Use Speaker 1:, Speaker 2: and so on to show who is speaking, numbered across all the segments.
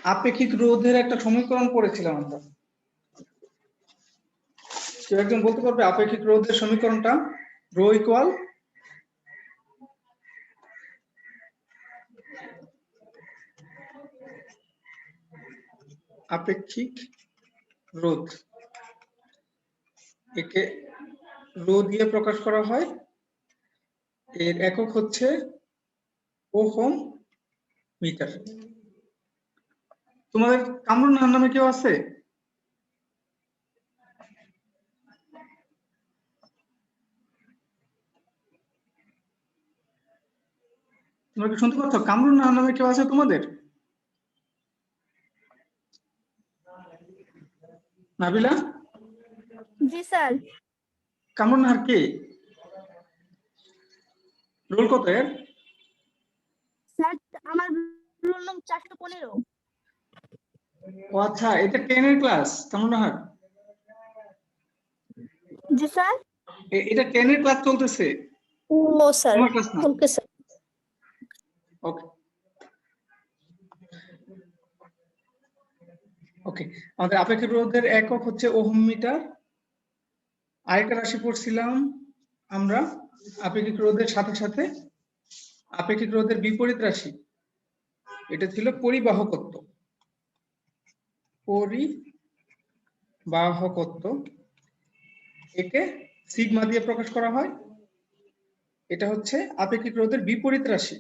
Speaker 1: আপেক্ষিক রোধের একটা সমীকরণ পড়েছিলাম আমরা। কেউ একজন বলতে পারবে আপেক্ষিক রোধের সমীকরণটা? রো ইকুয়াল আপেক্ষিক রোধ, একে রো দিয়ে প্রকাশ করা হয়, এর একক হচ্ছে ওহম মিটার। তোমাদের কামরুন নাহার নামে কেউ আছে? তোমরা কি শুনতে পাচ্ছ? কামরুন নাহার নামে কেউ আছে তোমাদের? নাবিলা?
Speaker 2: জি স্যার।
Speaker 1: কামরুন নাহার কে? রোল কত এর?
Speaker 2: স্যার আমার রোল নং 415।
Speaker 1: ও আচ্ছা, এটা 10 এর ক্লাস কামরুন নাহার?
Speaker 2: জি স্যার।
Speaker 1: এটা 10 এর ক্লাস চলতেছে?
Speaker 2: ও স্যার,
Speaker 1: তোমার ক্লাস না?
Speaker 2: Okay sir.
Speaker 1: ওকে ওকে, আমাদের আপেক্ষিক রোধের একক হচ্ছে ওহম মিটার। আরেকটা রাশি পড়ছিলাম আমরা আপেক্ষিক রোধের সাথে সাথে, আপেক্ষিক রোধের বিপরীত রাশি, এটা ছিল পরিবাহকত্ব। পরিবাহকত্ব, একে সিগমা দিয়ে প্রকাশ করা হয়। এটা হচ্ছে আপেক্ষিক রোধের বিপরীত রাশি।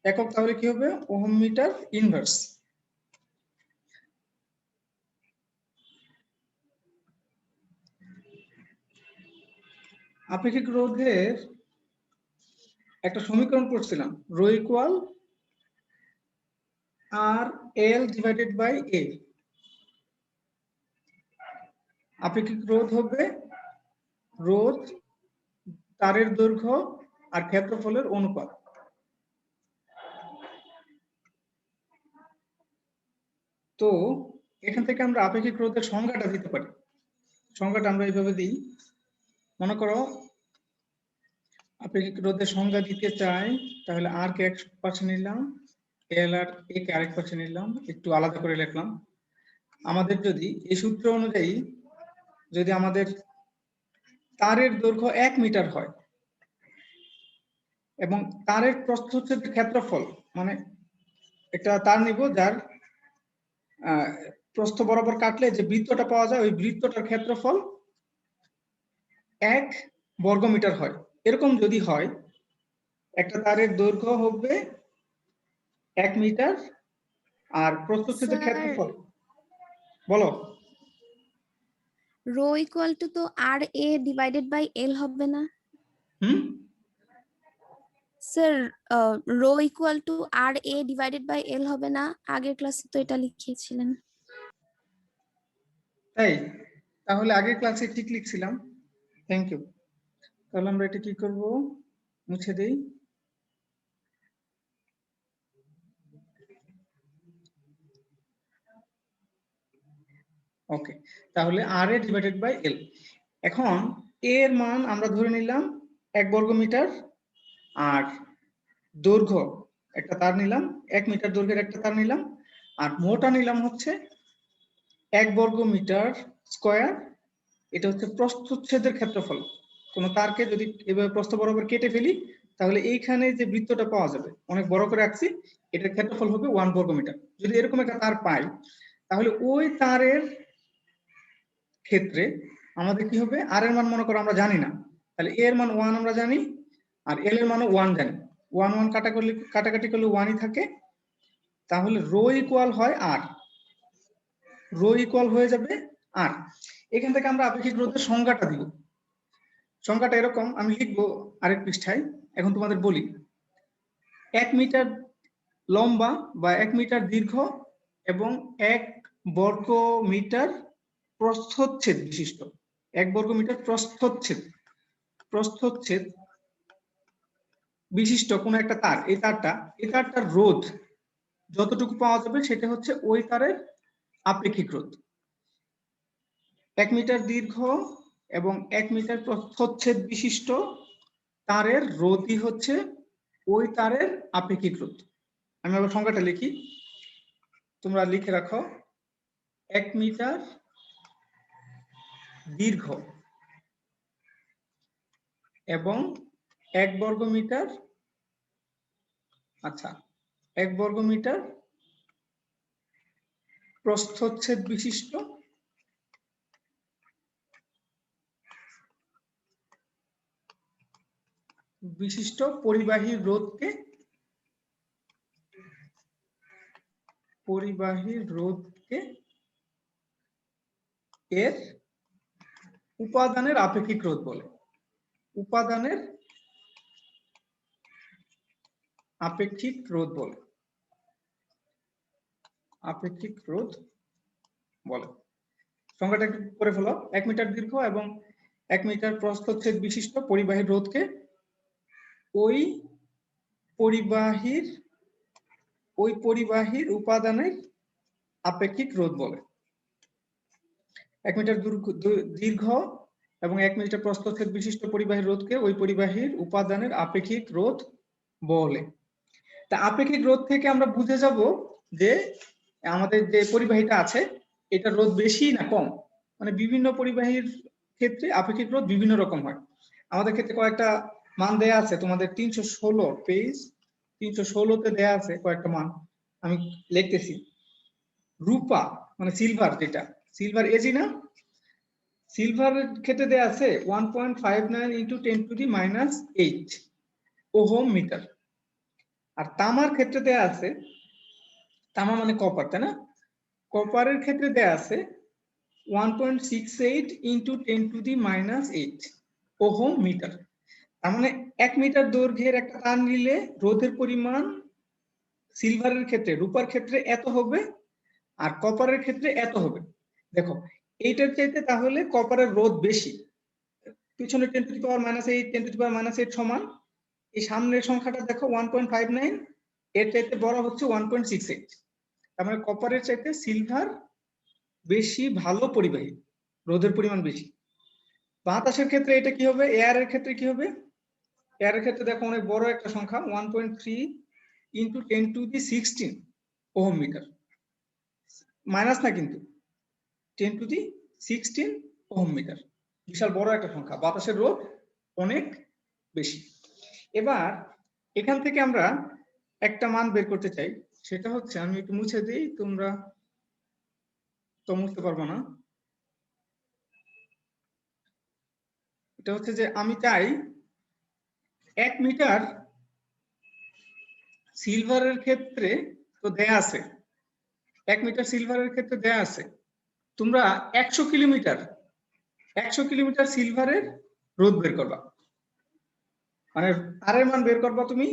Speaker 1: একক তাহলে কি হবে? Ohm metre inverse. আপেক্ষিক রোধের একটা সমীকরণ করছিলাম, rho equal R L divided by A. আপেক্ষিক রোধ হবে রোধ, তারের দৈর্ঘ্য আর ক্ষেত্রফলের অনুপাত। তো এখান থেকে আমরা আপেক্ষিক রোধের সংজ্ঞাটা দিতে পারি। সংজ্ঞাটা আমরা এইভাবে দিই, মনে করো আপেক্ষিক রোধের সংজ্ঞা দিতে চাই, তাহলে আর কে এক পাশে নিলাম, এল আর এ কে আরেক পাশে নিলাম, একটু আলাদা করে লিখলাম। আমাদের যদি এই সূত্র অনুযায়ী যদি আমাদের তারের দৈর্ঘ্য 1 মিটার হয় এবং তারের প্রস্থচ্ছেদ ক্ষেত্রফল, মানে একটা তার নিব যার প্রস্থ বরাবর কাটলে যে বৃত্তটা পাওয়া যায়, ওই বৃত্তটার ক্ষেত্রফল 1 বর্গমিটার হয়। এরকম যদি হয়, একটা তারের দৈর্ঘ্য হবে 1 মিটার আর প্রস্থচ্ছেদের ক্ষেত্রফল, বলো।
Speaker 3: রো ইকুয়াল টু তো আর এ ডিভাইডেড বাই এল হবে না sir? Rho equal to R A divided by L হবে না? আগের ক্লাসে তো এটা লিখিয়েছিলেন।
Speaker 1: তাই? তাহলে আগের ক্লাসে ঠিক লিখছিলাম, থ্যাংক ইউ। তাহলে আমরা এটা কি করব? মুছে দেই। ওকে, তাহলে আর এ ডিভাইডেড বাই এল। এখন এর মান আমরা ধরে নিলাম 1 বর্গ মিটার, আর দৈর্ঘ্য একটা তার নিলাম, 1 মিটার দৈর্ঘ্যের একটা তার নিলাম, আর মোটা নিলাম হচ্ছে 1 বর্গ মিটার স্কয়ার। এটা হচ্ছে প্রস্থচ্ছেদের ক্ষেত্রফল। কোন তারকে যদি এভাবে প্রস্থ বরাবর কেটে ফেলি, তাহলে এইখানে যে বৃত্তটা পাওয়া যাবে, অনেক বড় করে আঁকছি, এটার ক্ষেত্রফল হবে 1 বর্গ মিটার। যদি এরকম একটা তার পাই, তাহলে ওই তারের ক্ষেত্রে আমাদের কি হবে? আর এর মান মনে করো আমরা জানি না, তাহলে এর মান 1 আমরা জানি, আর এল এর মানও 1 জানি। 1 1 কাটাকাটি করলে 1ই থাকে। তাহলে রো ইকুয়াল হয় আর, রো ইকুয়াল হয়ে যাবে আর। এখান থেকে আমরা আপেক্ষিক রোধের সংজ্ঞাটা দিব। সংজ্ঞাটা এরকম, আমি লিখবো আরেক পৃষ্ঠায়। এখন তোমাদের বলি, 1 মিটার লম্বা বা 1 মিটার দীর্ঘ এবং 1 বর্গ মিটার প্রস্থচ্ছেদ বিশিষ্ট, 1 বর্গ মিটার প্রস্থচ্ছেদ বিশিষ্ট কোন একটা তার, এই তারটার রোধ যতটুকু পাওয়া যাবে সেটা হচ্ছে ওই তারের আপেক্ষিক রোধ। 1 মিটার দীর্ঘ এবং 1 মিটার প্রস্থচ্ছেদ বিশিষ্ট তারের রোধই হচ্ছে ওই তারের আপেক্ষিক রোধ। আমি আবার সংজ্ঞাটা লিখি, তোমরা লিখে রাখো 1 মিটার দীর্ঘ এবং 1 বর্গ মিটার, আচ্ছা 1 বর্গ মিটার প্রস্থচ্ছেদ বিশিষ্ট পরিবাহী রোধকে এর উপাদানের আপেক্ষিক রোধ বলে। উপাদানের আপেক্ষিক রোধ বলে। সংখ্যাটা একটু করে ফেলো। 1 মিটার দীর্ঘ এবং 1 মিটার প্রস্থচ্ছেদ বিশিষ্ট পরিবাহী রোধকে ওই পরিবাহীর উপাদানের আপেক্ষিক রোধ বলে। 1 মিটার দীর্ঘ এবং 1 মিটার প্রস্থচ্ছেদ বিশিষ্ট পরিবাহী রোধকে ওই পরিবাহীর উপাদানের আপেক্ষিক রোধ বলে। তা আপেক্ষিক রোধ থেকে আমরা বুঝে যাব যে আমাদের যে পরিবাহীটা আছে এটা রোধ বেশি না কম। মানে বিভিন্ন পরিবাহীর ক্ষেত্রে আপেক্ষিক রোধ বিভিন্ন রকম হয়। আমাদের ক্ষেত্রে কয়েকটা মান দেয়া আছে, তোমাদের 316 পেজ 316 তে দেয়া আছে কয়েকটা মান, আমি লিখতেছি। রূপা মানে সিলভার, যেটা সিলভার এজি না, সিলভারের ক্ষেত্রে দেয়া আছে 1.59 × 10⁻⁸ ওহম মিটার। আর তামার ক্ষেত্রে দেয়া আছে, তামা মানে কপার, তাই না, কপারের ক্ষেত্রে দেয়া আছে 1.68 × 10⁻⁸ ওহম মিটার। তার মানে 1 মিটার দৈর্ঘ্যের একটা তার নিলে রোধের পরিমাণ সিলভারের ক্ষেত্রে, রূপার ক্ষেত্রে এত হবে আর কপারের ক্ষেত্রে এত হবে। দেখো এইটার চাইতে তাহলে কপারের রোধ বেশি, পিছনে 10⁻⁸ 10⁻⁸ সমান, এই সামনের সংখ্যাটা দেখো 1.59, এর চাইতে বড় হচ্ছে 1.68। তার মানে কপারের চাইতে সিলভার বেশি ভালো পরিবাহী, রোধের পরিমাণ বেশি। বাতাসের ক্ষেত্রে এটা কি হবে, এয়ারের ক্ষেত্রে কি হবে, এয়ারের ক্ষেত্রে দেখো অনেক বড় একটা সংখ্যা 1.3 × 10⁻16 ওহম মিটার, মাইনাস না কিন্তু 10⁻16 ওহম মিটার, বিশাল বড় একটা সংখ্যা, বাতাসের রোধ অনেক বেশি। এবার এখান থেকে আমরা একটা মান বের করতে চাই, সেটা হচ্ছে, আমি একটু মুছে দিই, তোমরা তো মুছতে পারবো না। এটা হচ্ছে যে আমি চাই 1 মিটার সিলভারের ক্ষেত্রে তো দেয়া আছে, 1 মিটার সিলভারের ক্ষেত্রে দেয়া আছে, তোমরা 100 কিলোমিটার সিলভারের রোধ বের করবা, মানে আর এর মান বের করবা তুমি।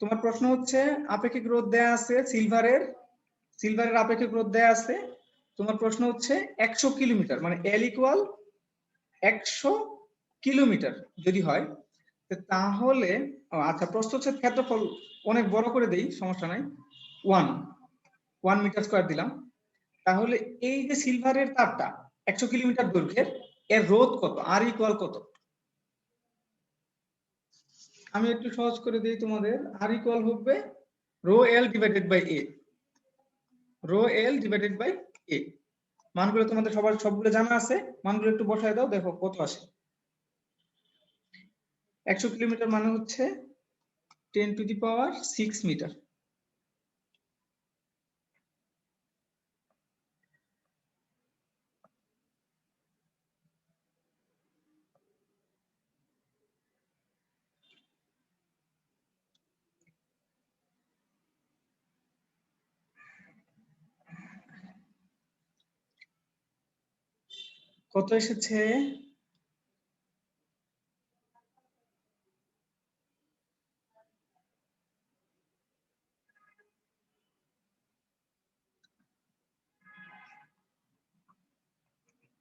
Speaker 1: তোমার প্রশ্ন হচ্ছে আপেক্ষিক রোধ দেয়া আছে সিলভারের আপেক্ষিক রোধ দেয়া আছে, তোমার প্রশ্ন হচ্ছে 100 কিলোমিটার, মানে L = 100 কিলোমিটার যদি হয়, তাহলে আচ্ছা প্রস্থচ্ছেদ ক্ষেত্রফল অনেক বড় করে দেই, সমস্যা নাই, 1 মিটার স্কয়ার দিলাম। তাহলে এই যে সিলভারের তারটা 100 কিলোমিটার দৈর্ঘ্যের, এর রোধ কত, R = কত? আমি একটু সহজ করে দিই তোমাদের, R = হবে ρL / A, ρL / A। মানগুলো তোমাদের সবার সবগুলো জানা আছে, মানগুলো একটু বসায় দাও, দেখো কত আসে। 100 কিলোমিটার মানে হচ্ছে 10⁻6 মিটার। কত এসেছে?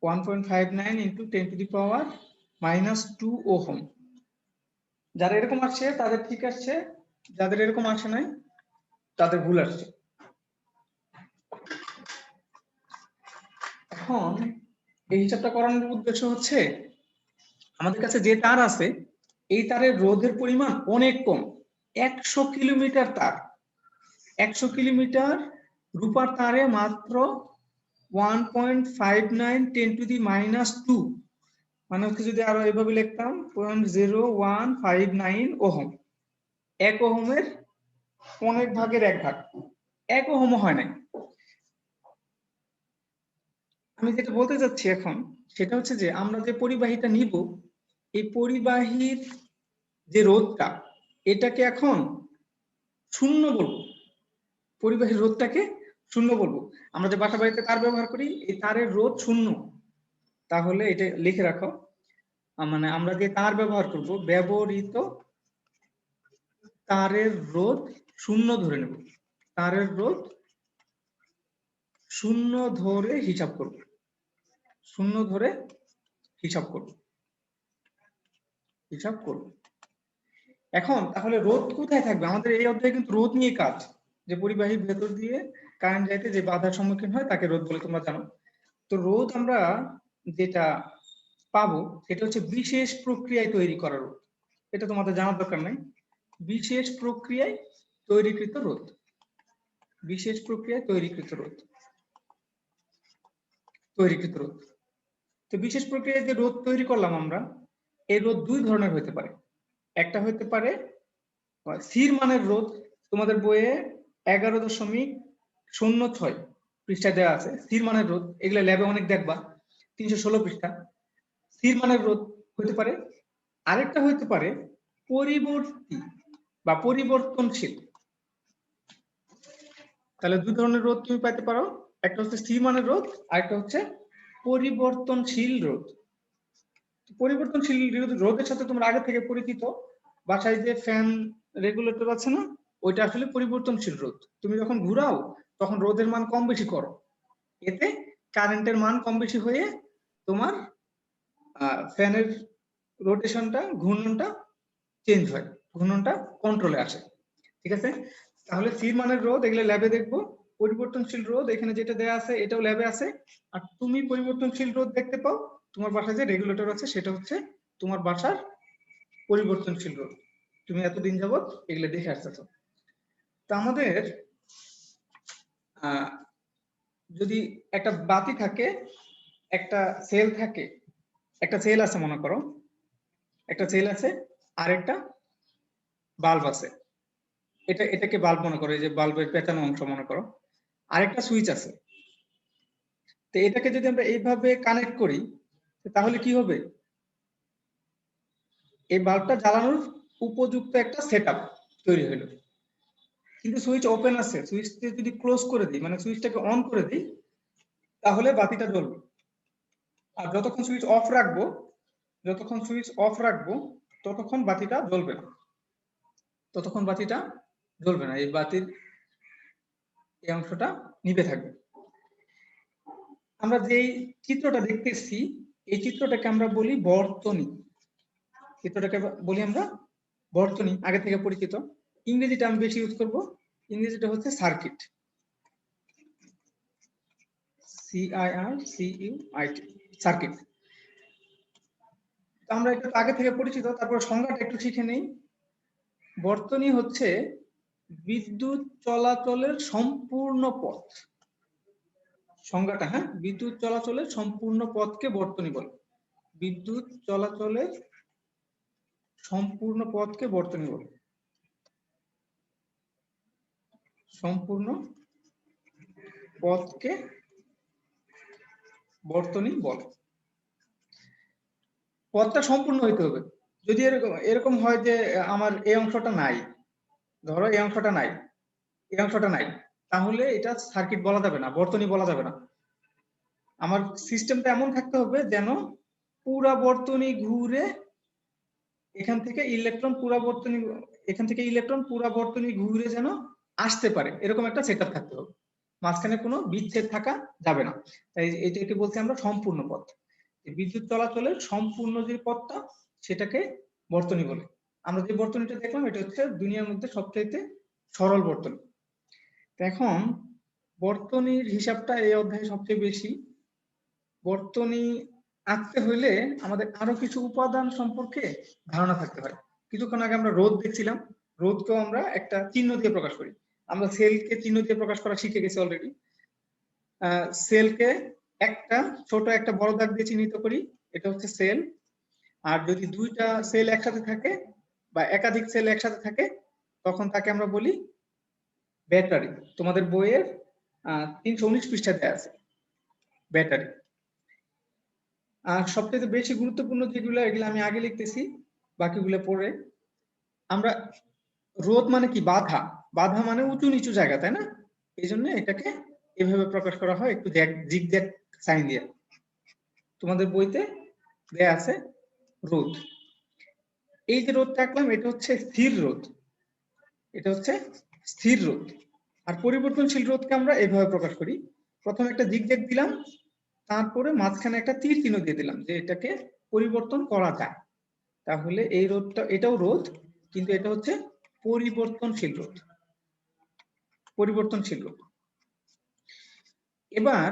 Speaker 1: (1.59 × 10⁻⁻² ওহম। যারা এরকম আসছে তাদের ঠিক আসছে, যাদের এরকম আসে নাই তাদের ভুল আসছে। এখন এই হিসাবটা করানোর উদ্দেশ্য হচ্ছে, আমাদের কাছে যে তার আছে এই তারের রোধের পরিমাণ অনেক কম, 100 কিলোমিটার তার, 100 কিলোমিটার রূপার তারে মাত্র 1.59 10⁻², মানে হচ্ছে যদি আরো এভাবে লিখতাম 0.0159 ওহম। 1 ওহমের 1/1 1 ওহম হয় নাই। আমি যেটা বলতে চাচ্ছি এখন সেটা হচ্ছে যে আমরা যে পরিবাহীটা নিব, এই পরিবাহীর যে রোধটা এটাকে এখন 0 বলবো, পরিবাহীর রোধটাকে 0 বলবো। আমরা যে বাসা বাড়িতে তার ব্যবহার করি, এই তারের রোধ 0। তাহলে এটা লিখে রাখো, মানে আমরা যে তার ব্যবহার করব, ব্যবহৃত তারের রোধ 0 ধরে নেব। তারের রোধ 0 ধরে হিসাব করব, 0 ধরে হিসাব করব। এখন তাহলে রোধ কোথায় থাকবে? আমাদের এই অধ্যায়ে কিন্তু রোধ নিয়ে কাজ, যে পরিবাহীর ভেতর দিয়ে কারেন্ট যাইতে যে বাধার সম্মুখীন হয় তাকে রোধ বলে তোমরা জানো। তো রোধ আমরা যেটা পাবো সেটা হচ্ছে বিশেষ প্রক্রিয়ায় তৈরি করা রোধ। এটা তোমাদের জানার দরকার নাই। বিশেষ প্রক্রিয়ায় তৈরিকৃত রোধ, বিশেষ প্রক্রিয়ায় তৈরিকৃত রোধ। তো বিশেষ প্রক্রিয়ায় যে রোধ তৈরি করলাম আমরা, এই রোধ দুই ধরনের হতে পারে। একটা হতে পারে স্থির মানের রোধ, তোমাদের বইয়ে 11.06 পৃষ্ঠায় দেওয়া আছে স্থির মানের রোধ, এগুলো ল্যাবে অনেক দেখবা, 316 পৃষ্ঠা। স্থির মানের রোধ হতে পারে। আরেকটা হতে পারে পরিবর্তী বা পরিবর্তনশীল। তাহলে দুই ধরনের রোধ তুমি পাইতে পারো, একটা হচ্ছে স্থির মানের রোধ, আরেকটা হচ্ছে পরিবর্তনশীল রোধ। পরিবর্তনশীল রোধের সাথে তোমরা আগে থেকে পরিচিত, বাসায় যে ফ্যান রেগুলেটর আছে না, ওইটা আসলে পরিবর্তনশীল রোধ। তুমি যখন ঘুরাও তখন রোধের মান কম বেশি করো, এতে কারেন্টের মান কম বেশি হয়ে তোমার ফ্যানের রোটেশনটা, ঘূর্ণনটা চেঞ্জ হয়, ঘূর্ণনটা কন্ট্রোলে আসে। ঠিক আছে? তাহলে স্থির মানের রোধ এগুলো ল্যাবে দেখবো। পরিবর্তনশীল রোধ এখানে যেটা দেয়া আছে এটাও ল্যাবে আছে। আর তুমি পরিবর্তনশীল রোধ দেখতে পাও তোমার বাসায় যে রেগুলেটর আছে, সেটা হচ্ছে তোমার বাসার পরিবর্তনশীল রোধ। তুমি এতদিন যাবত এগুলো দেখে আসতেছো। তা আমাদের যদি একটা বাতি থাকে, একটা সেল থাকে, একটা সেল আছে মনে করো, একটা সেল আছে আর একটা বাল্ব আছে, এটাকে বাল্ব মনে করো, এই যে বাল্বের পেঁচানো অংশ মনে করো, আরেকটা সুইচ আছে। তো এটাকে যদি আমরা এইভাবে কানেক্ট করি তাহলে কি হবে? এই বাল্বটা জ্বালানোর উপযুক্ত একটা সেটআপ তৈরি হলো। কিন্তু সুইচ ওপেন আছে, সুইচটা যদি ক্লোজ করে দিই, মানে সুইচটাকে অন করে দিই, তাহলে বাতিটা জ্বলবে। আর যতক্ষণ সুইচ অফ রাখবো, ততক্ষণ বাতিটা জ্বলবে না, এই বাতির এই অংশটা নিভে থাকবে। আমরা যেই চিত্রটা দেখতেছি, এই চিত্রটাকে আমরা বলি বর্তনী। আগে থেকে পরিচিত। ইংরেজিটা আমি বেশি ইউজ করব, ইংরেজিটা হচ্ছে সার্কিট, CIRCUIT, সার্কিট। আমরা একটু আগে থেকে পরিচিত, তারপর সংজ্ঞাটা একটু শিখে নেই। বর্তনী হচ্ছে বিদ্যুৎ চলাচলের সম্পূর্ণ পথ। সংজ্ঞাটা, হ্যাঁ, বিদ্যুৎ চলাচলের সম্পূর্ণ পথকে বর্তনী বলে। বিদ্যুৎ চলাচলের সম্পূর্ণ পথকে বর্তনী বলে। সম্পূর্ণ পথকে বর্তনী বলে। পথটা সম্পূর্ণ হইতে হবে। যদি এরকম হয় যে আমার এই অংশটা নাই, ধরো এই অংশটা নাই, তাহলে এটা সার্কিট বলা যাবে না, বর্তনী বলা যাবে না। আমার সিস্টেমটা এমন থাকতে হবে যেন পুরা বর্তনী ঘুরে এখান থেকে ইলেকট্রন পুরা বর্তনী ঘুরে যেন আসতে পারে, এরকম একটা সেটআপ থাকতে হবে। মাঝখানে কোনো বিচ্ছেদ থাকা যাবে না। তাই এটাকে বলছি আমরা সম্পূর্ণ পথ। বিদ্যুৎ চলাচলের সম্পূর্ণ যে পথটা, সেটাকে বর্তনী বলে। আমরা যে বর্তনীটা দেখলাম এটা হচ্ছে দুনিয়ার মধ্যে সবচাইতে সরল বর্তনী। এখন বর্তনীর হিসাবটা এই অধ্যায়ে সবচেয়ে বেশি। বর্তনী আঁকতে হইলে আমাদের আরো কিছু উপাদান সম্পর্কে ধারণা থাকতে হয়। কিছুক্ষণ আগে আমরা রোধ দেখছিলাম, রোধকেও আমরা একটা চিহ্ন দিয়ে প্রকাশ করি। আমরা সেলকে চিহ্ন দিয়ে প্রকাশ করা শিখে গেছি অলরেডি। সেলকে একটা ছোট একটা বড় দাগ দিয়ে চিহ্নিত করি, এটা হচ্ছে সেল। আর যদি দুইটা সেল একসাথে থাকে বা একাধিক সেল একসাথে থাকে তখন তাকে আমরা বলি ব্যাটারি। তোমাদের বইয়ের 319 পৃষ্ঠা দেয়া আছে ব্যাটারি। আর সবচেয়ে বেশি গুরুত্বপূর্ণ যেগুলো, এগুলো আমি আগে লিখতেছি, বাকিগুলো পরে। আমরা রোধ মানে কি? বাধা। বাধা মানে উঁচু নিচু জায়গা, তাই না? এই জন্য এটাকে এভাবে প্রকাশ করা হয়, একটু জিগজ্যাগ সাইন দিয়ে। তোমাদের বইতে দেয়া আছে রোধ। এই যে রোধটা আঁকলাম এটা হচ্ছে স্থির রোধ, এটা হচ্ছে স্থির রোধ। আর পরিবর্তনশীল রোধকে আমরা এভাবে প্রকাশ করি, প্রথমে একটা জিগজ্যাগ দিলাম, তারপরে মাঝখানে একটা তীর চিহ্ন দিয়ে দিলাম যে এটাকে পরিবর্তন করা যায়। তাহলে এই রোধটা, এটাও রোধ, কিন্তু এটা হচ্ছে পরিবর্তনশীল রোধ, পরিবর্তনশীল রোধ। এবার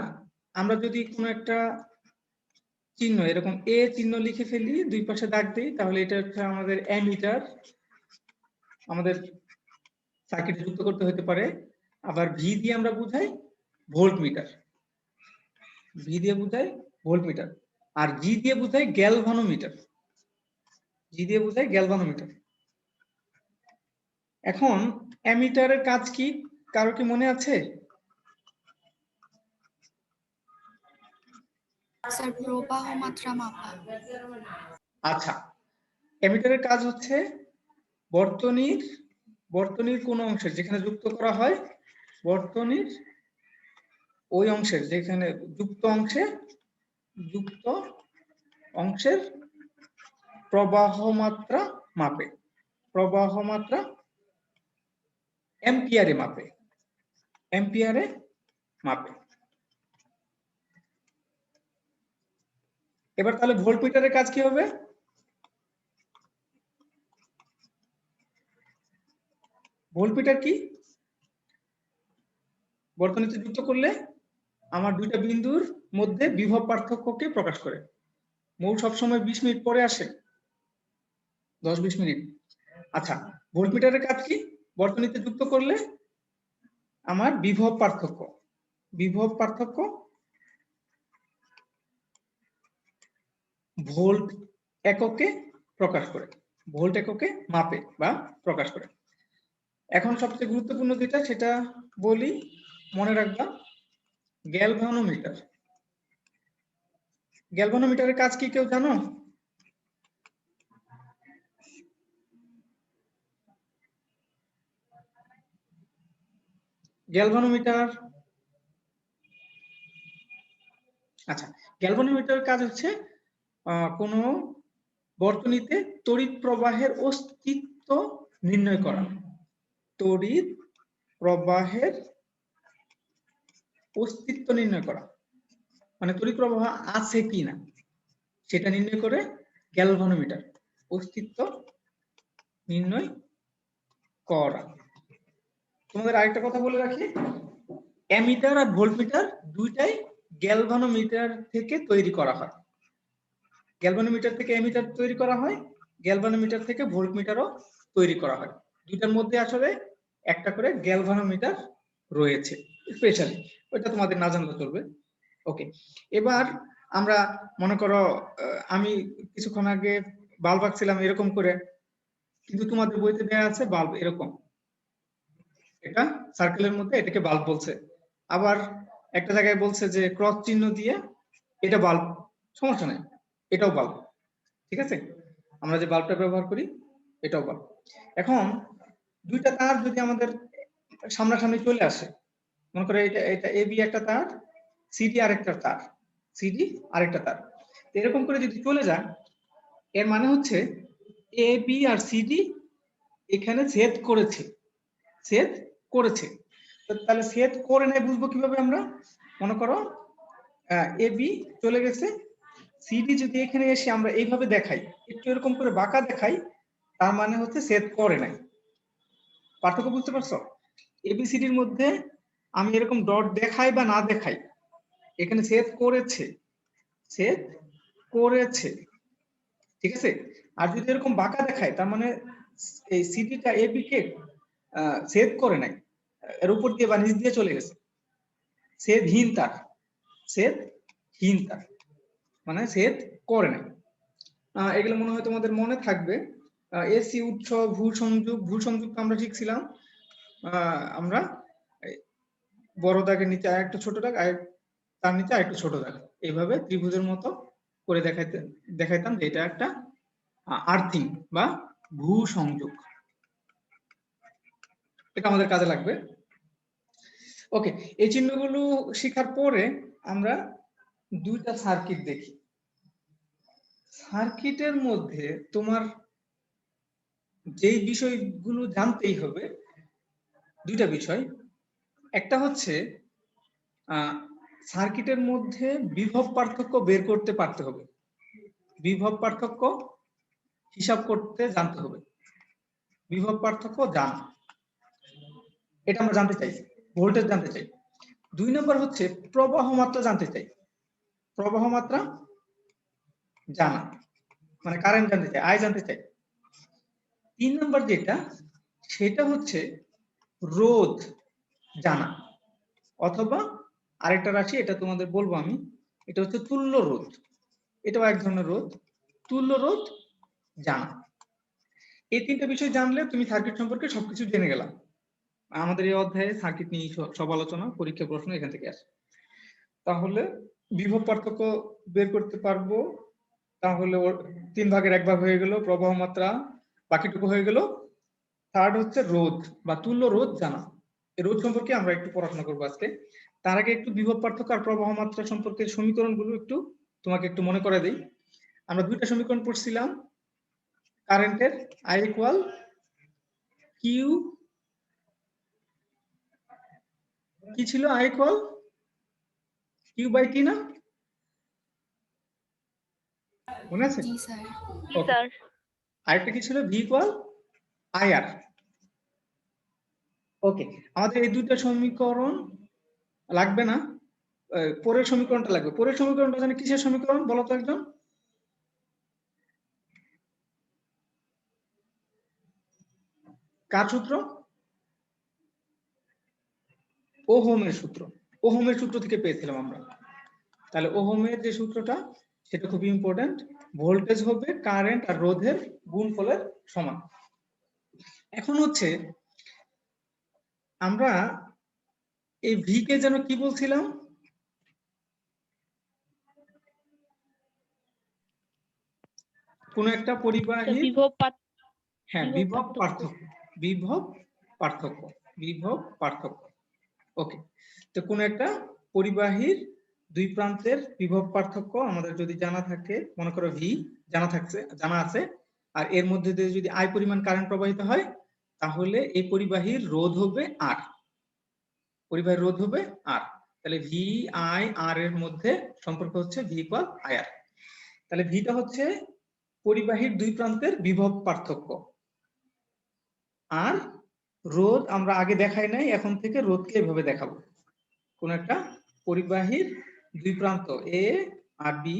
Speaker 1: আমরা যদি কোনো একটা চিহ্ন এরকম এ চিহ্ন লিখে ফেলি, দুই পাশে দাগ দিই, তাহলে এটা হচ্ছে আমাদের অ্যামিটার, আমাদের সার্কিটে যুক্ত করতে হতে পারে। আবার ভি দিয়ে আমরা বুঝাই ভোল্টমিটার, ভি দিয়ে বুঝাই ভোল্টমিটার। আর জি দিয়ে বুঝাই গ্যালভানোমিটার, জি দিয়ে বুঝাই গ্যালভানোমিটার। এখন অ্যামিটারের কাজ কি, কারো কি মনে আছে?
Speaker 4: স্যার প্রবাহ মাত্রা মাপা।
Speaker 1: আচ্ছা, অ্যামিটারের কাজ হচ্ছে বর্তনীর কোন অংশের যেখানে যুক্ত করা হয়, বর্তনীর ওই অংশের যেখানে যুক্ত অংশের প্রবাহ মাত্রা মাপে, প্রবাহ মাত্রা অ্যাম্পিয়ারে মাপে, অ্যাম্পিয়ারে মাপে। এবার তাহলে ভোল্টমিটারের কাজ কি হবে? ভোল্টমিটার কি? বর্তনীতে যুক্ত করলে আমার দুইটা বিন্দুর মধ্যে বিভব পার্থক্যকে প্রকাশ করে। মৌল সবসময় 20 মিনিট পরে আসে, 10-20 মিনিট। আচ্ছা, ভোল্টমিটারের কাজ কি? বর্তনীতে যুক্ত করলে আমার বিভব পার্থক্য ভোল্ট এককে প্রকাশ করে, ভোল্ট এককে মাপে বা প্রকাশ করে। এখন সবচেয়ে গুরুত্বপূর্ণ যেটা সেটা বলি, মনে রাখবা, গ্যালভানোমিটার। গ্যালভানোমিটারের কাজ কি কেউ জানো? গ্যালভানোমিটার, আচ্ছা, গ্যালভানোমিটারের কাজ হচ্ছে কোন বর্তনীতে তড়িৎ প্রবাহের অস্তিত্ব নির্ণয় করা, তড়িৎ প্রবাহের অস্তিত্ব নির্ণয় করা, মানে তড়িৎ প্রবাহ আছে কিনা সেটা নির্ণয় করে গ্যালভানোমিটার, অস্তিত্ব নির্ণয় করা। তোমাদের আরেকটা কথা বলে রাখি, অ্যামিটার আর ভোল্টমিটার দুইটাই গ্যালভানোমিটার থেকে তৈরি করা হয়। গ্যালভানোমিটার থেকে অ্যামিটার তৈরি করা হয়, গ্যালভানোমিটার থেকে ভোল্টমিটারও তৈরি করা হয়। দুইটার মধ্যে আসলে একটা করে গ্যালভানোমিটার রয়েছে স্পেশালি, ওইটা তোমাদের না জানলে চলবে। ওকে, এবার আমরা মনে করো আমি কিছুক্ষণ আগে বাল্ব আঁকছিলাম এরকম করে, কিন্তু তোমাদের বইতে দেয়া আছে বাল্ব এরকম, এটা সার্কেলের মধ্যে, এটাকে বাল্ব বলছে। আবার একটা জায়গায় বলছে যে ক্রস চিহ্ন দিয়ে এটা বাল্ব, সমস্যা নেই, এটাও বাল্ব, ঠিক আছে? আমরা যে বাল্বটা ব্যবহার করি এটাও বাল্ব। এখন দুইটা তার যদি আমাদের সামনাসামনি চলে আসে, মনে করে এটা এবি একটা তার, সিডি আরেকটা তার, সিডি আরেকটা তার, এরকম করে যদি চলে যায়, এর মানে হচ্ছে এ বি আর সিডি এখানে ছেদ করেছে, ছেদ করেছে। তাহলে ছেদ করে নাই বুঝবো কিভাবে আমরা? মনে করো এ বি চলে গেছে, সিডি যদি এখানে এসে আমরা এইভাবে দেখাই, একটু এরকম করে বাঁকা দেখাই, তার মানে হচ্ছে ছেদ করে নাই। পার্থক্য বুঝতে পারছো? এবিসিডির মধ্যে আমি এরকম ডট দেখাই বা না দেখাই, এখানে ছেদ করেছে, ছেদ করেছে, ঠিক আছে? আর যদি এরকম বাঁকা দেখায় তার মানে এই সিডিটা এবি কে ছেদ করে নাই, এর উপর দিয়ে বা নিচ দিয়ে চলে গেছে। ছেদহীন তার, ছেদহীন তার মানে ছেদ করে না। এগুলো মনে হয় তোমাদের মনে থাকবে। এসি উৎস, ভূ সংযোগ আমরা শিখছিলাম। আমরা বড় দাগের নিচে আর একটা ছোট দাগ, আর তার নিচে আর একটা ছোট দাগ, এইভাবে ত্রিভুজের মতো করে দেখাইতাম যে এটা একটা আর্থিং বা ভূ সংযোগ। এটা আমাদের কাজে লাগবে। ওকে, এই চিহ্নগুলো শেখার পরে আমরা দুইটা সার্কিট দেখি। সার্কিটের মধ্যে তোমার যেই বিষয়গুলো জানতেই হবে, দুইটা বিষয়। একটা হচ্ছে সার্কিটের মধ্যে বিভব পার্থক্য বের করতে পারতে হবে, বিভব পার্থক্য হিসাব করতে জানতে হবে, বিভব পার্থক্য জানা, এটা আমরা জানতে চাই, ভোল্টেজ জানতে চাই। 2 নম্বর হচ্ছে প্রবাহ মাত্রা জানতে চাই, প্রবাহ মাত্রা জানা মানে কারেন্ট জানতে চাই, আয় জানতে চাই। 3 নম্বর যেটা, সেটা হচ্ছে রোধ জানা, অথবা আরেকটা রাশি, এটা তোমাদের বলবো আমি, এটা হচ্ছে তুল্য রোধ। এটাও এক ধরনের রোধ, তুল্য রোধ জানা। এই 3টা বিষয় জানলে তুমি সার্কিট সম্পর্কে সবকিছু জেনে গেলাম। আমাদের এই অধ্যায়ে সার্কিট নিয়ে সব আলোচনা, পরীক্ষা প্রশ্ন এখান থেকে আসে। তাহলে বিভব পার্থক্য বের করতে পারবো, তাহলে ওর 3 ভাগের 1 ভাগ হয়ে গেল, প্রবাহ মাত্রা বাকিটুকু হয়ে গেল। থার্ড হচ্ছে রোধ বা তুল্য রোধ জানা। এই রোধ সম্পর্কে আমরা একটু পড়াশোনা করবো আজকে। তার আগে একটু বিভব পার্থক্য আর প্রবাহ মাত্রা সম্পর্কে সমীকরণগুলো একটু তোমাকে একটু মনে করে দেই। আমরা 2টা সমীকরণ পড়ছিলাম কারেন্টের, I ইকুয়াল কিউ, কি ছিল? I equal Q by T না, মনে আছে?
Speaker 4: জি স্যার।
Speaker 2: স্যার
Speaker 1: আরেকটা কি ছিল? V equal IR. ওকে, আমাদের এই 2টা সমীকরণ লাগবে না, পরের সমীকরণটা লাগবে। পরের সমীকরণটা জানি কিসের সমীকরণ বলো তো একজন? কার সূত্র? ওহমের সূত্র। ওহমের সূত্র থেকে পেয়েছিলাম আমরা। তাহলে ওহমের যে সূত্রটা, সেটা খুব ইম্পর্টেন্ট। ভোল্টেজ হবে কারেন্ট আর রোধের গুণফলের সমান। এখন হচ্ছে আমরা এই ভি কে যেন কি বলছিলাম? কোন একটা পরিবাহী, হ্যাঁ, বিভব পার্থক্য, বিভব পার্থক্য, বিভব পার্থক্য। ওকে, তো কোন একটা পরিবাহীর 2 প্রান্তের বিভব পার্থক্য আমাদের যদি জানা থাকে, মনে করো ভি জানা আছে, আর এর মধ্যে দিয়ে যদি আই পরিমাণ কারেন্ট প্রবাহিত হয়, তাহলে এই পরিবাহীর রোধ হবে আর, পরিবাহীর রোধ হবে আর। তাহলে ভি আই আর এর মধ্যে সম্পর্ক হচ্ছে ভি ইকুয়াল আই আর। তাহলে ভিটা হচ্ছে পরিবাহীর 2 প্রান্তের বিভব পার্থক্য, আর রোধ আমরা আগে দেখাই নাই, এখন থেকে রোধকে এভাবে দেখাবো। কোন একটা পরিবাহীর 2 প্রান্ত এ আর বি,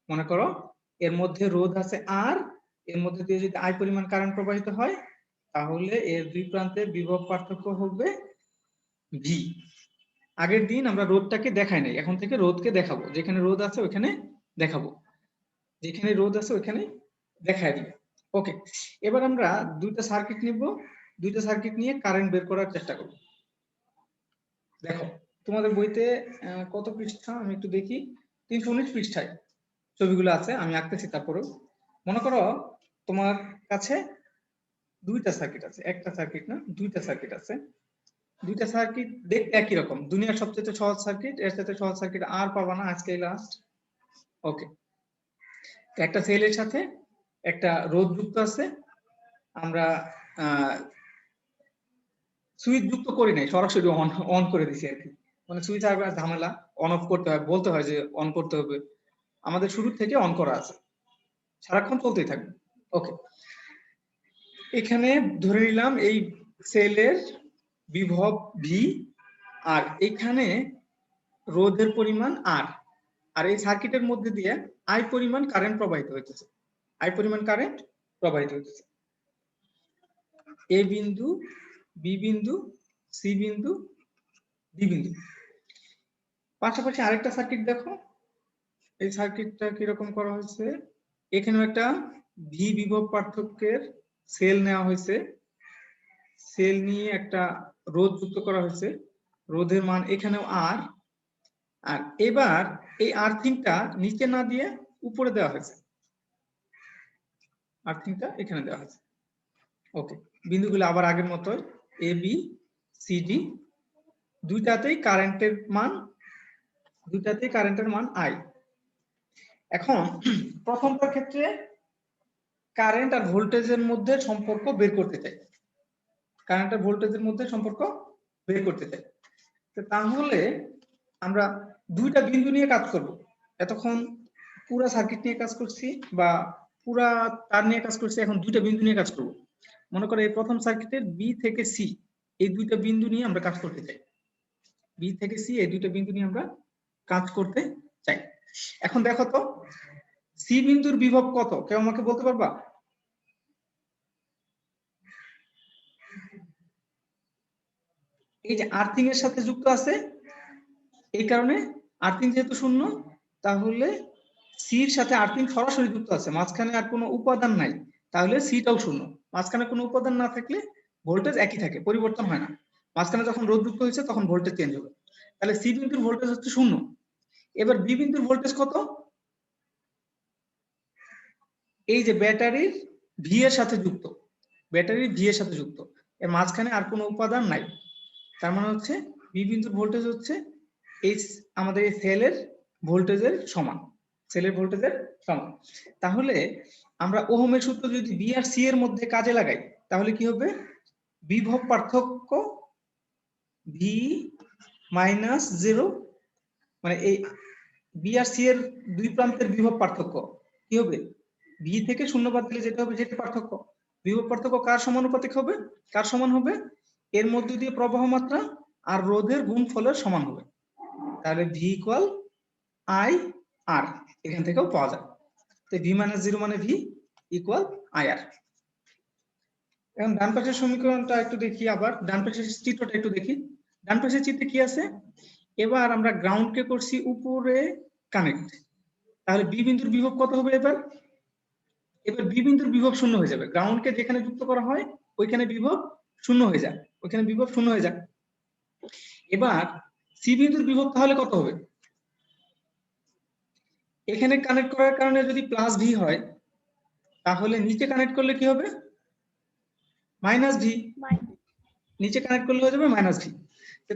Speaker 1: মনে করো এর মধ্যে রোধ আছে আর, এর মধ্যে দিয়ে যদি আই পরিমাণ কারেন্ট প্রবাহিত হয়, তাহলে এর 2 প্রান্তের বিভব পার্থক্য হবে ভি। আগের দিন আমরা রোধটাকে দেখাই নাই, এখন থেকে রোধকে দেখাবো। যেখানে রোধ আছে ওখানে দেখাবো, যেখানে রোধ আছে ওখানে দেখায় দিই। ওকে, এবার আমরা 2টা সার্কিট নিব, 2টা সার্কিট নিয়ে কারেন্ট বের করার চেষ্টা করব। দেখো তোমাদের বইতে কত পৃষ্ঠা আমি একটু দেখি, 319 পৃষ্ঠায় ছবিগুলো আছে, আমি আঁকতেছি। তারপরেও মনে করো তোমার কাছে 2টা সার্কিট আছে, একটা সার্কিট না, 2টা সার্কিট আছে। 2টা সার্কিট দেখতে একই রকম, দুনিয়ার সবচেয়ে সহজ সার্কিট, এর সাথে সহজ সার্কিট আর পাবা না, আজকে লাস্ট। ওকে, একটা সেলের সাথে একটা রোধ যুক্ত আছে, আমরা সুইচ যুক্ত করি নাই, সরাসরি অন করে দিছি আর কি। মানে সুইচ আর ঝামেলা, অন অফ করতে হয়, বলতে হয় যে অন করতে হবে, আমাদের শুরু থেকে অন করা আছে, সারাক্ষণ চলতেই থাকবে। ওকে, এখানে ধরে নিলাম এই সেলের বিভব ভি, আর এখানে রোধের পরিমাণ আর, আর এই সার্কিটের মধ্যে দিয়ে আই পরিমাণ কারেন্ট প্রবাহিত হইতেছে, আই পরিমাণ কারেন্ট প্রবাহিত হইতেছে। এ বিন্দু, বি বিন্দু, সি বিন্দু ডি বিন্দু। পাশাপাশি আরেকটা সার্কিট দেখো, এই সার্কিটটা কিরকম করা হয়েছে, এখানেও একটা ভি বিভব পার্থক্যের সেল নেওয়া হয়েছে, সেল নিয়ে একটা রোধ যুক্ত করা হয়েছে, রোধের মান এখানেও আর, আর এবার এই আর্থিংটা নিচে না দিয়ে উপরে দেওয়া হয়েছে, আর্থিংটা এখানে দেওয়া হয়েছে। ওকে, বিন্দুগুলো আবার আগের মতোই এ বি সি ডি, দুইটাতেই কারেন্টের মান আই। এখন প্রথমটার ক্ষেত্রে কারেন্ট আর ভোল্টেজের মধ্যে সম্পর্ক বের করতে চাই, কারেন্ট আর ভোল্টেজের মধ্যে সম্পর্ক বের করতে চাই। তাহলে আমরা দুইটা বিন্দু নিয়ে কাজ করব। এতক্ষণ পুরা সার্কিট নিয়ে কাজ করছি বা পুরা তার নিয়ে কাজ করছি, এখন দুইটা বিন্দু নিয়ে কাজ করব। মনে করো এই প্রথম সার্কিটের বি থেকে সি এই দুইটা বিন্দু নিয়ে আমরা কাজ করতে চাই, বি থেকে সি এই দুইটা বিন্দু নিয়ে আমরা কাজ করতে চাই। এখন দেখো তো সি বিন্দুর বিভব কত, কেউ আমাকে বলতে পারবা? এই যে আর্থিং এর সাথে যুক্ত আছে, এই কারণে আর্থিং যেহেতু শূন্য, তাহলে সির সাথে আর্থিং সরাসরি যুক্ত আছে, মাঝখানে আর কোনো উপাদান নাই, তাহলে সিটাও শূন্য। মাঝখানে কোনো উপাদান না থাকলে ভোল্টেজ একই থাকে, পরিবর্তন হয় না। মাঝখানে যখন রোধ যুক্ত হয়েছে তখন ভোল্টেজ চেঞ্জ হবে, তাহলে সি বিন্দুর ভোল্টেজ হচ্ছে শূন্য। এবার বি বিন্দুর ভোল্টেজ কত? এই যে ব্যাটারির ভি এর সাথে যুক্ত, ব্যাটারির ভি এর সাথে যুক্ত, এর মাঝখানে আর কোনো উপাদান নাই, তার মানে হচ্ছে বি বিন্দুর ভোল্টেজ হচ্ছে এই আমাদের এই সেলের ভোল্টেজের সমান, সেলের ভোল্টেজের সমান। তাহলে আমরা ওহমের সূত্র যদি বি আর সি এর মধ্যে কাজে লাগাই, তাহলে কি হবে? বিভব পার্থক্য ভি মাইনাস 0, মানে এই বি আর সি এর দুই প্রান্তের বিভব পার্থক্য কি হবে? ভি থেকে শূন্য বাদ দিলে যেটা হবে যেটা পার্থক্য, বিভব পার্থক্য কার সমানুপাতিক হবে? কার সমান হবে? এর মধ্যে দিয়ে প্রবাহ মাত্রা আর রোধের গুণফলের সমান হবে। তাহলে ভি ইকুয়াল আই আর, এখান থেকেও পাওয়া যায়। তো ভি মাইনাস 0 মানে ভি ইকুয়াল আই আর। এখন ডান পাশের সমীকরণটা একটু দেখি, আবার ডান পাশের চিত্রটা একটু দেখি। ডান পাশের চিত্রে কি আছে? এবার আমরা গ্রাউন্ডকে করছি উপরে কানেক্ট, তাহলে বি বিন্দুর বিভব কত হবে? এবার বি বিন্দুর বিভব শূন্য হয়ে যাবে, গ্রাউন্ডকে যেখানে যুক্ত করা হয় ওইখানে বিভব শূন্য হয়ে যায়, ওইখানে বিভব শূন্য হয়ে যায়। এবার সি বিন্দুর বিভব তাহলে কত হবে? এখানে কানেক্ট করার কারণে যদি প্লাস ভি হয়, তাহলে নিচে কানেক্ট করলে কি হবে? মাইনাস ভি, নিচে কানেক্ট করলে হয়ে যাবে মাইনাস ভি।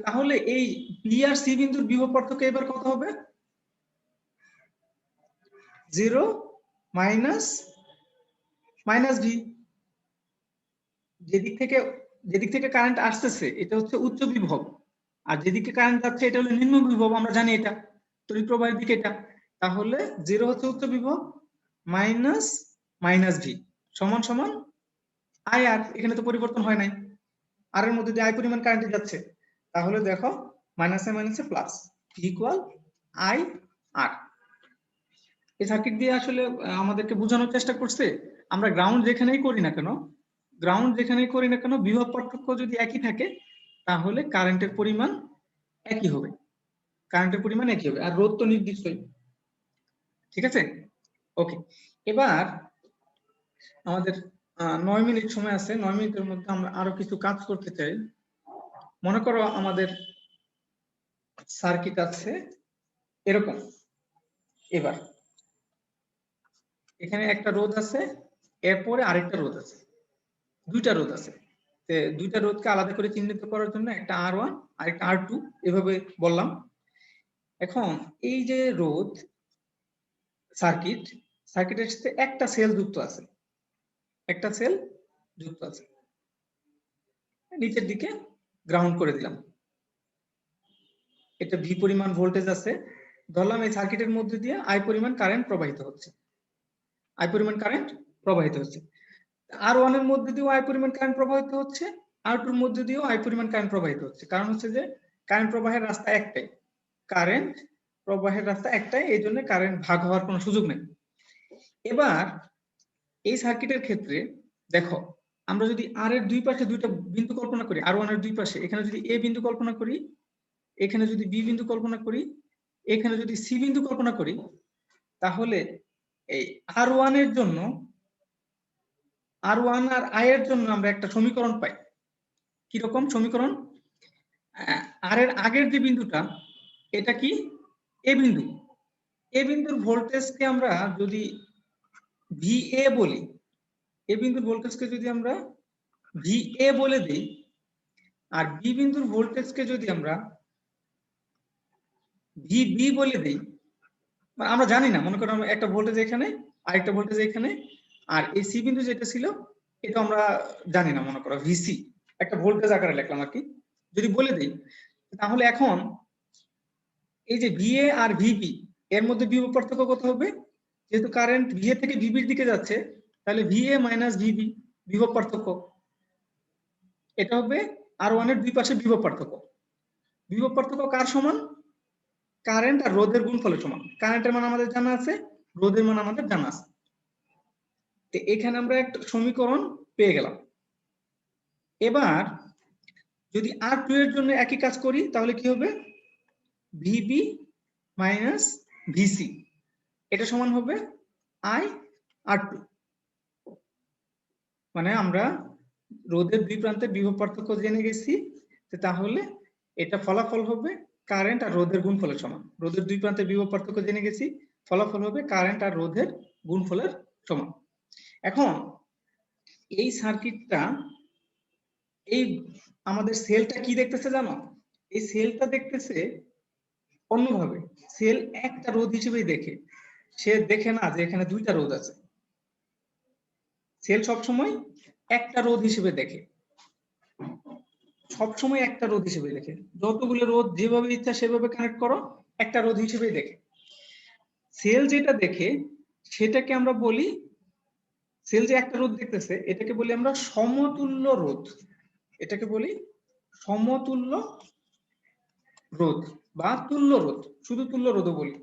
Speaker 1: তাহলে এই বি আর সি বিন্দুর বিভব পার্থক্য এবার কত হবে? 0 মাইনাস ভি। যেদিক থেকে কারেন্ট আসতেছে এটা হচ্ছে উচ্চ বিভব, আর যেদিকে কারেন্ট যাচ্ছে এটা হলো নিম্ন বিভব, আমরা জানি এটা তড়িৎ প্রবাহের দিকে এটা। তাহলে 0 হচ্ছে উচ্চ বিভব মাইনাস ভি সমান সমান আই আর, এখানে তো পরিবর্তন হয় নাই, আর এর মধ্যে দিয়ে আই পরিমাণ কারেন্ট যাচ্ছে, তাহলে দেখো মাইনাসে মাইনাসে প্লাস, ভি ইকুয়াল আই আর। এই সার্কিট দিয়ে আসলে আমাদেরকে বোঝানোর চেষ্টা করছে আমরা গ্রাউন্ড যেখানেই করি না কেন, বিভব পার্থক্য যদি একই থাকে তাহলে কারেন্টের পরিমাণ একই হবে, আর রোধ তো নির্দিষ্টই। ঠিক আছে, ওকে। এবার আমাদের 9 মিনিট সময় আছে, 9 মিনিটের মধ্যে আমরা আরো কিছু কাজ করতে চাই। মনে করো আমাদের সার্কিট আছে এরকম, এবার এখানে একটা রোধ আছে, এরপরে আরেকটা রোধ আছে, দুইটা রোধ আছে। দুইটা রোধকে আলাদা করে চিহ্নিত করার জন্য একটা R1 আর একটা R2 এভাবে বললাম। এখন এই যে রোধ সার্কিটের সাথে একটা সেল যুক্ত আছে, নিচের দিকে গ্রাউন্ড করে দিলাম। এটা ভি পরিমাণ ভোল্টেজ আছে, ধরলাম এই সার্কিটের মধ্যে দিয়ে আই পরিমাণ কারেন্ট প্রবাহিত হচ্ছে, R1 এর মধ্যে দিয়েও আই পরিমাণ কারেন্ট প্রবাহিত হচ্ছে, R2 এর মধ্যে দিয়েও আই পরিমাণ কারেন্ট প্রবাহিত হচ্ছে। কারণ হচ্ছে যে কারেন্ট প্রবাহের রাস্তা একটাই, এই জন্য কারেন্ট ভাগ হওয়ার কোনো সুযোগ নেই। এবার এই সার্কিটের ক্ষেত্রে দেখো আমরা যদি আর এর দুই পাশে দুইটা বিন্দু কল্পনা করি, R1 এর দুই পাশে, এখানে যদি এ বিন্দু কল্পনা করি, এখানে যদি বি বিন্দু কল্পনা করি, এখানে যদি সি বিন্দু কল্পনা করি, তাহলে এই R1 এর জন্য, R1 আর আই এর জন্য আমরা একটা সমীকরণ পাই। কিরকম সমীকরণ? আর এর আগের যে বিন্দুটা, এটা কি এ বিন্দু। এ বিন্দুর ভোল্টেজকে আমরা যদি VA বলি, এ বিন্দুর ভোল্টেজকে যদি আমরা VA বলে দিই, আর বি বিন্দুর ভোল্টেজকে যদি আমরা VB বলে দিই, আমরা জানি না, মনে করো আমরা একটা ভোল্টেজ এখানে আর একটা ভোল্টেজ এখানে, আর এই সি বিন্দু যেটা ছিল এটা আমরা জানি না, মনে করো VC, একটা ভোল্টেজ আকারে লিখলাম আর কি। যদি বলে দিই, তাহলে এখন এই যে VA আর VB এর মধ্যে বিভব পার্থক্য কত হবে? যেহেতু কারেন্ট VA থেকে VB এর দিকে যাচ্ছে, তাহলে VA মাইনাস VB বিভব পার্থক্য, এটা হবে R1 এর দুই পাশে বিভব পার্থক্য। বিভব পার্থক্য কার সমান? কারেন্ট আর রোধের গুণফলের সমান। কারেন্টের মান আমাদের জানা আছে, রোধের মান আমাদের জানা আছে। তো এখানে আমরা একটা সমীকরণ পেয়ে গেলাম। এবার যদি R2 এর জন্য একই কাজ করি, তাহলে কি হবে? VB মাইনাস VC, এটা সমান হবে I R2। মানে আমরা রোধের দুই প্রান্তে বিভব পার্থক্য জেনে গেছি, তাহলে এটা ফলাফল হবে কারেন্ট আর রোধের গুণফলের সমান। রোধের দুই প্রান্তে বিভব পার্থক্য জেনে গেছি, ফলাফল হবে কারেন্ট আর রোধের গুণফলের সমান। এখন এই সার্কিটটা, এই আমাদের সেলটা কি দেখতেছে জানো? এই সেলটা দেখতেছে অন্যভাবে। সেল একটা রোধ হিসেবেই দেখে, সে দেখে না যে এখানে দুইটা রোধ আছে। সেল সবসময় একটা রোধ হিসেবে দেখে, সবসময় একটা রোধ হিসেবে দেখে। যতগুলো রোধ যেভাবে ইচ্ছা সেভাবে কানেক্ট করো, একটা রোধ হিসেবেই দেখে। সেল যেটা দেখে সেটাকে আমরা বলি, সেল যে একটা রোধ দেখতেছে এটাকে বলি আমরা সমতুল্য রোধ। এটাকে বলি সমতুল্য রোধ বা তুল্য রোধ, শুধু তুল্য রোধও বলি।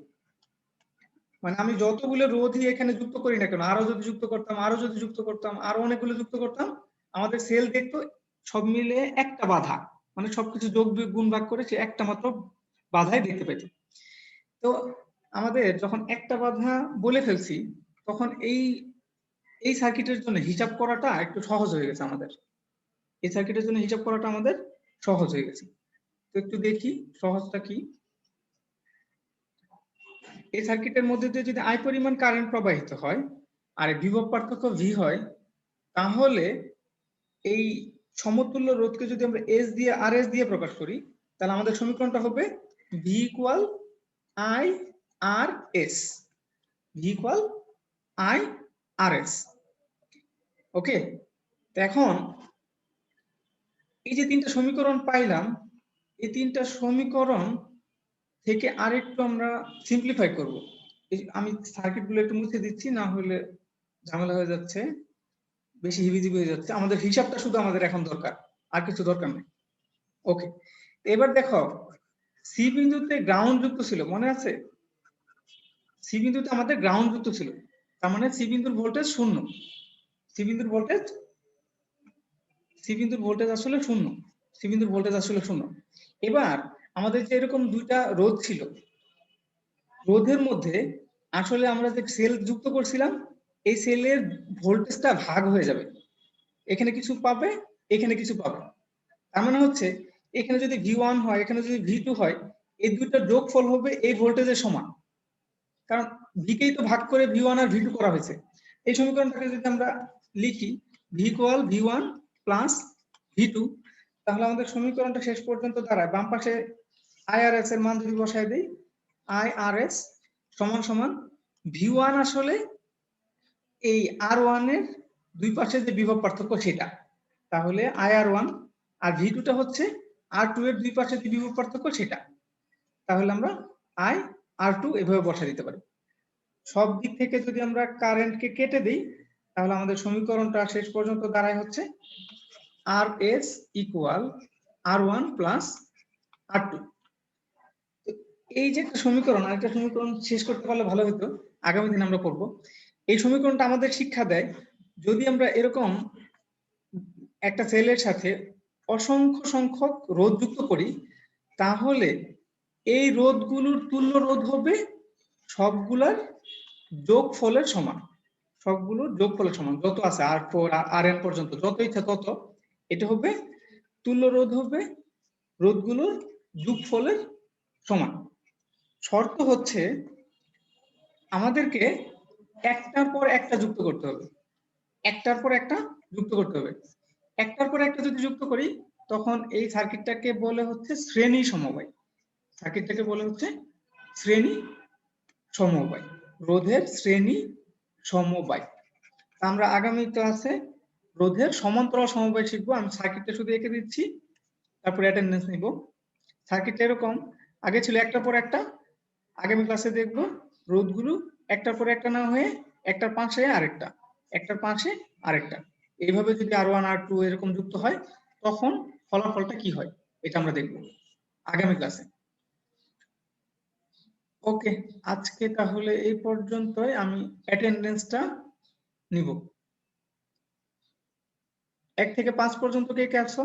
Speaker 1: মানে আমি যতগুলো রোধই এখানে যুক্ত করি না কেন, আরো যদি যুক্ত করতাম, আরো যদি যুক্ত করতাম, আরো অনেকগুলো যুক্ত করতাম, আমাদের সেল দেখতো সব মিলে একটা বাধা, মানে সবকিছু যোগ বিয়োগ গুণ ভাগ করে সে একটা মাত্র বাধাই দেখতে পেত। তো আমাদের যখন একটা বাধা বলে ফেলছি, তখন এই সার্কিটের জন্য হিসাব করাটা একটু সহজ হয়ে গেছে আমাদের। এই সার্কিটের জন্য হিসাব করাটা আমাদের সহজ হয়ে গেছে। তো একটু দেখি সহজটা কি। এই সার্কিটের মধ্যে দিয়ে যদি I পরিমাণ কারেন্ট প্রবাহিত হয় আর বিভব পার্থক্য V হয়, তাহলে এই সমতুল্য রোধকে যদি আমরা S দিয়ে RS দিয়ে প্রকাশ করি, তাহলে আমাদের সমীকরণটা হবে V equal I RS। V equal I RS। ওকে, তো এখন এই যে তিনটা সমীকরণ পাইলাম, এই তিনটা সমীকরণ থেকে আরেকটু আমরা সিম্পলিফাই করব। আমি সার্কিটগুলো একটু মুছে দিচ্ছি, না হলে ঝামেলা হয়ে যাচ্ছে, বেশি হিবিজিবি হয়ে যাচ্ছে। আমাদের হিসাবটা শুধু আমাদের এখন দরকার, আর কিছু দরকার নেই। ওকে, এবার দেখো সি বিন্দুতে গ্রাউন্ড যুক্ত ছিল, মনে আছে? সি বিন্দুতে আমাদের গ্রাউন্ড যুক্ত ছিল, তার মানে সি বিন্দুর ভোল্টেজ শূন্য। সি বিন্দুর ভোল্টেজ আসলে শূন্য। সি বিন্দুর ভোল্টেজ আসলে শূন্য। এবার আমাদের যে এরকম দুইটা রোধ ছিল, রোধের মধ্যে আসলে আমরা যে সেল যুক্ত করছিলাম, এই সেলের ভোল্টেজটা ভাগ হয়ে যাবে। এখানে কিছু পাবে, এখানে কিছু পাবে। তার মানে হচ্ছে এখানে যদি V1 হয়, এখানে যদি V2 হয়, এই দুইটার যোগফল হবে এই ভোল্টেজের সমান। কারণ ভিকেই তো ভাগ করে V1 আর V2 করা হয়েছে। এই সমীকরণটাকে যদি আমরা লিখি V equal V1 plus V2, তাহলে আমাদের সমীকরণটা শেষ পর্যন্ত দাঁড়ায়, বাম পাশে IRS এর মান যদি বসায় দেই, IRS সমান সমান V1 আসলে এই R1 এর দুই পাশে যে বিভব পার্থক্য সেটা, তাহলে IR1, আর V2টা হচ্ছে R2 এর দুই পাশে যে বিভব পার্থক্য সেটা। তাহলে আমরা IR2 এভাবে বসা দিতে পারি। সব দিক থেকে যদি আমরা কারেন্টকে কেটে দিই, তাহলে আমাদের সমীকরণটা শেষ পর্যন্ত দাঁড়ায় হচ্ছে RS equal R1 plus R2। এই যে একটা সমীকরণ, আরেকটা সমীকরণ শেষ করতে পারলে ভালো হতো, আগামী দিন আমরা পড়বো। এই সমীকরণটা আমাদের শিক্ষা দেয়, যদি আমরা এরকম একটা সেলের সাথে অসংখ্য সংখ্যক রোধ যুক্ত করি, তাহলে এই রোধগুলোর তুল্য রোধ হবে সবগুলার যোগফলের সমান। সবগুলোর যোগফলের সমান, যত আছে R4 Rn পর্যন্ত যত ইচ্ছা তত, এটা হবে তুল্য রোধ, হবে রোধগুলোর যোগফলের সমান। শর্ত হচ্ছে আমাদেরকে একটার পর একটা যুক্ত করতে হবে, একটার পর একটা যুক্ত করতে হবে। একটার পর একটা যদি যুক্ত করি তখন এই সার্কিটটাকে বলে হচ্ছে শ্রেণী সমবায়। সার্কিটটাকে বলে হচ্ছে শ্রেণী সমবায়, রোধের শ্রেণী সমবায়। আমরা আগামী ক্লাসে রোধের সমান্তরাল সমবায় শিখবো। আমি সার্কিটটা শুধু এঁকে দিচ্ছি, তারপরে অ্যাটেন্ডেন্স নিব। সার্কিটটা এরকম, আগে ছিল একটার পর একটা, আগামী ক্লাসে দেখবো রোধগুলো একটার পর একটা না হয়ে একটার পাশে আরেকটা, একটার পাশে আরেকটা, এইভাবে যদি R1 R2 এরকম যুক্ত হয় তখন ফলাফলটা কি হয় এটা আমরা দেখবো আগামী ক্লাসে। ওকে, আজকে তাহলে এই পর্যন্তই। আমি অ্যাটেন্ডেন্সটা নিব। 1 থেকে 5 পর্যন্ত কে কে আছো?